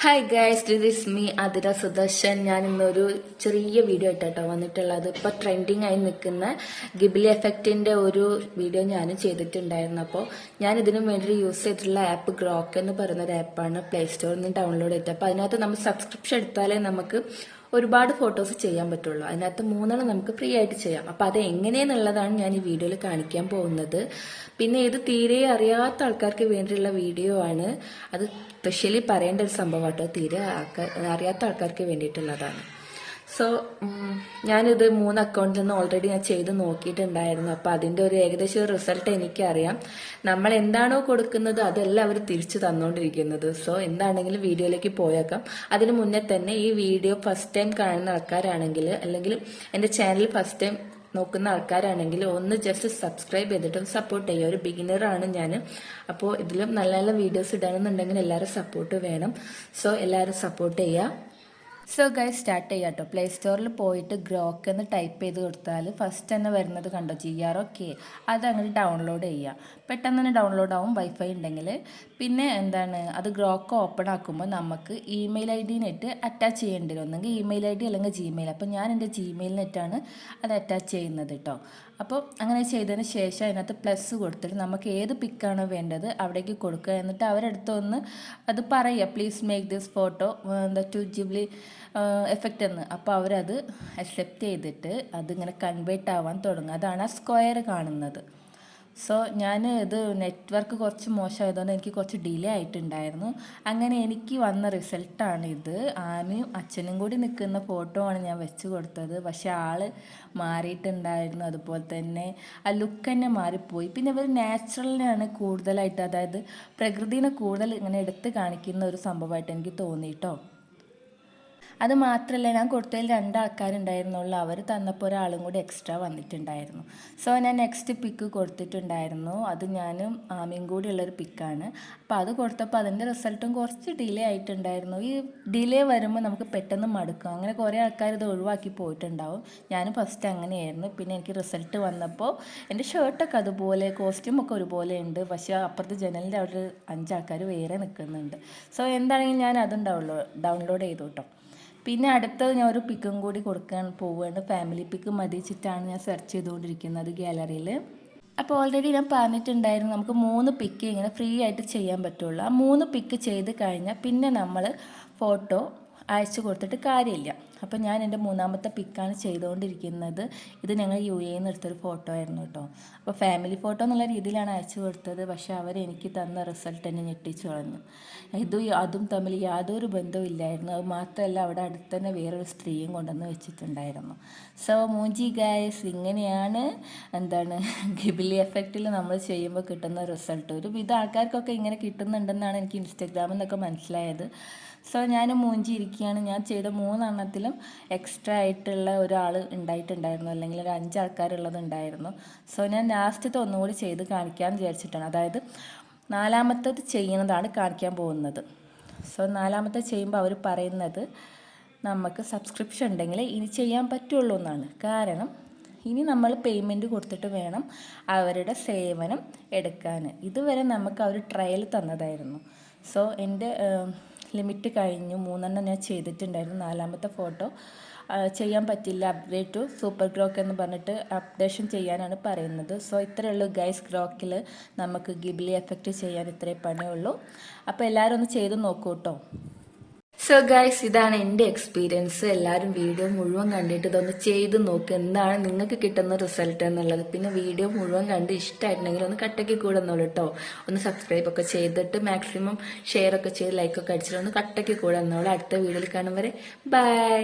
Hi guys, this is me Athira Sudarshan. ഞാൻ ഇന്നൊരു ചെറിയ വീഡിയോ ഇട്ടോ വന്നിട്ടുള്ളത്. ഇപ്പൊ ട്രെൻഡിങ് ആയി നിൽക്കുന്ന ഗിബിലി എഫക്റ്റിന്റെ ഒരു വീഡിയോ ഞാനും ചെയ്തിട്ടുണ്ടായിരുന്നു. അപ്പോൾ ഞാൻ ഇതിനു വേണ്ടി യൂസ് ചെയ്തിട്ടുള്ള ആപ്പ് ഗ്രോക്ക് എന്ന് പറയുന്ന ഒരു ആപ്പാണ്. പ്ലേ സ്റ്റോറിൽ നിന്ന് ഡൗൺലോഡ് ചെയ്തിട്ട്. അപ്പോൾ അതിനകത്ത് നമ്മൾ സബ്സ്ക്രിപ്ഷൻ എടുത്താലേ നമുക്ക് ഒരുപാട് ഫോട്ടോസ് ചെയ്യാൻ പറ്റുള്ളൂ. അതിനകത്ത് 3 നമുക്ക് ഫ്രീ ആയിട്ട് ചെയ്യാം. അപ്പൊ അത് എങ്ങനെയെന്നുള്ളതാണ് ഞാൻ ഈ വീഡിയോയിൽ കാണിക്കാൻ പോകുന്നത്. പിന്നെ ഇത് തീരെ അറിയാത്ത ആൾക്കാർക്ക് വേണ്ടിയുള്ള വീഡിയോ ആണ്. അത് സ്പെഷ്യലി പറയേണ്ട ഒരു സംഭവമാട്ടോ. തീരെ അറിയാത്ത ആൾക്കാർക്ക് വേണ്ടിയിട്ടുള്ളതാണ്. സോ ഞാനിത് 3 അക്കൗണ്ടിൽ നിന്ന് ഓൾറെഡി ഞാൻ ചെയ്ത് നോക്കിയിട്ടുണ്ടായിരുന്നു. അപ്പൊ അതിന്റെ ഒരു ഏകദേശം റിസൾട്ട് എനിക്കറിയാം. നമ്മൾ എന്താണോ കൊടുക്കുന്നത് അതല്ല അവർ തിരിച്ചു തന്നുകൊണ്ടിരിക്കുന്നത്. സോ എന്താണെങ്കിലും വീഡിയോയിലേക്ക് പോയേക്കാം. അതിന് മുന്നേ തന്നെ ഈ വീഡിയോ ഫസ്റ്റ് ടൈം കാണുന്ന ആൾക്കാരാണെങ്കിൽ, അല്ലെങ്കിൽ എന്റെ ചാനൽ ഫസ്റ്റ് ടൈം നോക്കുന്ന ആൾക്കാരാണെങ്കിൽ ഒന്ന് ജസ്റ്റ് സബ്സ്ക്രൈബ് ചെയ്തിട്ട് സപ്പോർട്ട് ചെയ്യുക. ഒരു ബിഗിനറാണ് ഞാൻ. അപ്പോൾ ഇതിലും നല്ല നല്ല വീഡിയോസ് ഇടണമെന്നുണ്ടെങ്കിൽ എല്ലാവരും സപ്പോർട്ട് വേണം. സോ എല്ലാവരും സപ്പോർട്ട് ചെയ്യുക. സോ ഗൈസ്, സ്റ്റാർട്ട് ചെയ്യാം കേട്ടോ. പ്ലേ സ്റ്റോറിൽ പോയിട്ട് ഗ്രോക്ക് എന്ന് ടൈപ്പ് ചെയ്ത് കൊടുത്താൽ ഫസ്റ്റ് തന്നെ വരുന്നത് കണ്ടോ, GROK. അത് അങ്ങനെ ഡൗൺലോഡ് ചെയ്യുക. പെട്ടെന്ന് തന്നെ ഡൗൺലോഡ് ആവും വൈഫൈ ഉണ്ടെങ്കിൽ. പിന്നെ അത് ഗ്രോക്ക് ഓപ്പൺ ആക്കുമ്പോൾ നമുക്ക് ഇമെയിൽ ID നെറ്റ് അറ്റാച്ച് ചെയ്യേണ്ടി വരും. ഒന്നെങ്കിൽ ഇമെയിൽ ID അല്ലെങ്കിൽ Gmail. അപ്പോൾ ഞാൻ എൻ്റെ Gmail നെറ്റാണ് അത് അറ്റാച്ച് ചെയ്യുന്നത് കേട്ടോ. അപ്പോൾ അങ്ങനെ ചെയ്തതിന് ശേഷം അതിനകത്ത് പ്ലസ് കൊടുത്തിട്ട് നമുക്ക് ഏത് പിക്കാണോ വേണ്ടത് അവിടേക്ക് കൊടുക്കുക. എന്നിട്ട് അവരെടുത്ത് അത് പറയുക, please make this photo to Ghibli effect എന്ന്. അപ്പോൾ അവരത് അക്സെപ്റ്റ് ചെയ്തിട്ട് അതിങ്ങനെ കൺവേർട്ട് ആവാൻ തുടങ്ങും. അതാണ് ആ സ്ക്വയർ കാണുന്നത്. സോ ഞാൻ ഇത് നെറ്റ്വർക്ക് കുറച്ച് മോശമായതുകൊണ്ട് എനിക്ക് കുറച്ച് ഡിലേ ആയിട്ടുണ്ടായിരുന്നു. അങ്ങനെ എനിക്ക് വന്ന റിസൾട്ടാണ് ഇത്. ആമയും അച്ഛനും കൂടി നിൽക്കുന്ന ഫോട്ടോ ആണ് ഞാൻ വെച്ച് കൊടുത്തത്. പക്ഷെ ആള് മാറിയിട്ടുണ്ടായിരുന്നു. അതുപോലെ തന്നെ ആ ലുക്ക് തന്നെ മാറിപ്പോയി. പിന്നെ ഇവർ നാച്ചുറലിനാണ് കൂടുതലായിട്ട്, അതായത് പ്രകൃതിനെ കൂടുതൽ ഇങ്ങനെ എടുത്ത് കാണിക്കുന്ന ഒരു സംഭവമായിട്ട് എനിക്ക് തോന്നിയിട്ടോ. അത് മാത്രമല്ല, ഞാൻ കൊടുത്തതിൽ 2 ആൾക്കാരുണ്ടായിരുന്നുള്ളൂ. അവർ തന്നപ്പോൾ ഒരാളും കൂടി എക്സ്ട്രാ വന്നിട്ടുണ്ടായിരുന്നു. സോ ഞാൻ നെക്സ്റ്റ് പിക്ക് കൊടുത്തിട്ടുണ്ടായിരുന്നു. അത് ഞാനും ആമയും കൂടി ഉള്ളൊരു പിക്കാണ്. അപ്പോൾ അത് കൊടുത്തപ്പോൾ അതിൻ്റെ റിസൾട്ടും കുറച്ച് ഡിലേ ആയിട്ടുണ്ടായിരുന്നു. ഈ ഡിലേ വരുമ്പോൾ നമുക്ക് പെട്ടെന്ന് മടുക്കും. അങ്ങനെ കുറേ ആൾക്കാർ ഇത് ഒഴിവാക്കി പോയിട്ടുണ്ടാവും. ഞാനും ഫസ്റ്റ് അങ്ങനെയായിരുന്നു. പിന്നെ എനിക്ക് റിസൾട്ട് വന്നപ്പോൾ എൻ്റെ ഷർട്ടൊക്കെ അതുപോലെ, കോസ്റ്റ്യൂമൊക്കെ ഒരുപോലെ ഉണ്ട്. പക്ഷേ അപ്പുറത്ത് ജനലിൻ്റെ അവിടെ 5 ആൾക്കാർ വേറെ നിൽക്കുന്നുണ്ട്. സോ എന്താണെങ്കിലും ഞാൻ അതും ഡൗൺലോഡ് ചെയ്തു കേട്ടോ. പിന്നെ അടുത്തത് ഞാൻ ഒരു പിക്കും കൂടി കൊടുക്കാൻ പോവുകയാണ്. ഫാമിലി പിക്ക് മതിച്ചിട്ടാണ് ഞാൻ സെർച്ച് ചെയ്തുകൊണ്ടിരിക്കുന്നത് ഗാലറിയിൽ. അപ്പോൾ ഓൾറെഡി ഞാൻ പറഞ്ഞിട്ടുണ്ടായിരുന്നു നമുക്ക് 3 പിക്ക് ഇങ്ങനെ ഫ്രീ ആയിട്ട് ചെയ്യാൻ പറ്റുള്ളൂ. ആ 3 പിക്ക് ചെയ്ത് കഴിഞ്ഞാൽ പിന്നെ നമ്മൾ ഫോട്ടോ അയച്ചു കൊടുത്തിട്ട് കാര്യമില്ല. അപ്പോൾ ഞാൻ എൻ്റെ 3ാമത്തെ പിക്കാണ് ചെയ്തുകൊണ്ടിരിക്കുന്നത്. ഇത് ഞങ്ങൾ UAE നിന്ന് എടുത്തൊരു ഫോട്ടോ ആയിരുന്നു കേട്ടോ. അപ്പോൾ ഫാമിലി ഫോട്ടോ എന്നുള്ള രീതിയിലാണ് അയച്ചു കൊടുത്തത്. പക്ഷേ അവരെനിക്ക് തന്ന റിസൾട്ട് എന്നെ ഞെട്ടിച്ചു കളഞ്ഞു. അതും തമ്മിൽ യാതൊരു ബന്ധവും ഇല്ലായിരുന്നു. അത് മാത്രമല്ല, അവിടെ അടുത്ത് തന്നെ വേറൊരു സ്ത്രീയും കൊണ്ടുവന്ന് വെച്ചിട്ടുണ്ടായിരുന്നു. സോ മൂഞ്ചി ഗൈസ്, ഇങ്ങനെയാണ് ഗിബിലി എഫക്റ്റിൽ നമ്മൾ ചെയ്യുമ്പോൾ കിട്ടുന്ന റിസൾട്ട്. ഒരു വിധ ആൾക്കാർക്കൊക്കെ ഇങ്ങനെ കിട്ടുന്നുണ്ടെന്നാണ് എനിക്ക് ഇൻസ്റ്റഗ്രാമിൽ നിന്നൊക്കെ മനസ്സിലായത്. സോ ഞാൻ മൂഞ്ചിയിരിക്കുകയാണ്. ഞാൻ ചെയ്ത 3 എണ്ണത്തിലും എക്സ്ട്രാ ആയിട്ടുള്ള ഒരാൾ ഉണ്ടായിട്ടുണ്ടായിരുന്നു, അല്ലെങ്കിൽ ഒരു 5 ആൾക്കാരുള്ളതുണ്ടായിരുന്നു. സോ ഞാൻ ലാസ്റ്റത്തെ ഒന്നുകൂടി ചെയ്ത് കാണിക്കാമെന്ന് വിചാരിച്ചിട്ടാണ്. അതായത് 4ാമത്തത് ചെയ്യുന്നതാണ് കാണിക്കാൻ പോകുന്നത്. സോ 4ാമത്തെ ചെയ്യുമ്പോൾ അവർ പറയുന്നത് നമുക്ക് സബ്സ്ക്രിപ്ഷൻ ഉണ്ടെങ്കിൽ ഇനി ചെയ്യാൻ പറ്റുള്ളൂ എന്നാണ്. കാരണം ഇനി നമ്മൾ പേയ്മെൻറ്റ് കൊടുത്തിട്ട് വേണം അവരുടെ സേവനം എടുക്കാൻ. ഇതുവരെ നമുക്ക് അവർ ട്രയൽ തന്നതായിരുന്നു. സോ എൻ്റെ ലിമിറ്റ് കഴിഞ്ഞു. 3 എണ്ണം ഞാൻ ചെയ്തിട്ടുണ്ടായിരുന്നു. 4ാമത്തെ ഫോട്ടോ ചെയ്യാൻ പറ്റില്ല. അപ്ഗ്രേഡ് ടു സൂപ്പർ ഗ്രോക്ക് എന്ന് പറഞ്ഞിട്ട് അപ്ഡേഷൻ ചെയ്യാനാണ് പറയുന്നത്. സോ ഇത്രയേ ഉള്ളൂ ഗൈസ്. ഗ്രോക്കിൽ നമുക്ക് ഗിബിലി എഫക്റ്റ് ചെയ്യാൻ ഇത്രേ പണിയുള്ളൂ. അപ്പോൾ എല്ലാവരും ഒന്ന് ചെയ്ത് നോക്കൂ കേട്ടോ. സോ ഗൈസ്, ഇതാണ് എൻ്റെ എക്സ്പീരിയൻസ്. എല്ലാവരും വീഡിയോ മുഴുവൻ കണ്ടിട്ട് ഇതൊന്ന് ചെയ്ത് നോക്കുക, എന്താണ് നിങ്ങൾക്ക് കിട്ടുന്ന റിസൾട്ട് എന്നുള്ളത്. പിന്നെ വീഡിയോ മുഴുവൻ കണ്ട് ഇഷ്ടമായിട്ടുണ്ടെങ്കിൽ ഒന്ന് കട്ടയ്ക്ക് കൂടെ എന്നോളൂ കേട്ടോ. ഒന്ന് സബ്സ്ക്രൈബ് ഒക്കെ ചെയ്തിട്ട് മാക്സിമം ഷെയർ ഒക്കെ ചെയ്ത് ലൈക്കൊക്കെ അടിച്ചിട്ട് ഒന്ന് കട്ടയ്ക്ക് കൂടെ എന്നോളൂ. അടുത്ത വീഡിയോയിൽ കാണും വരെ ബൈ.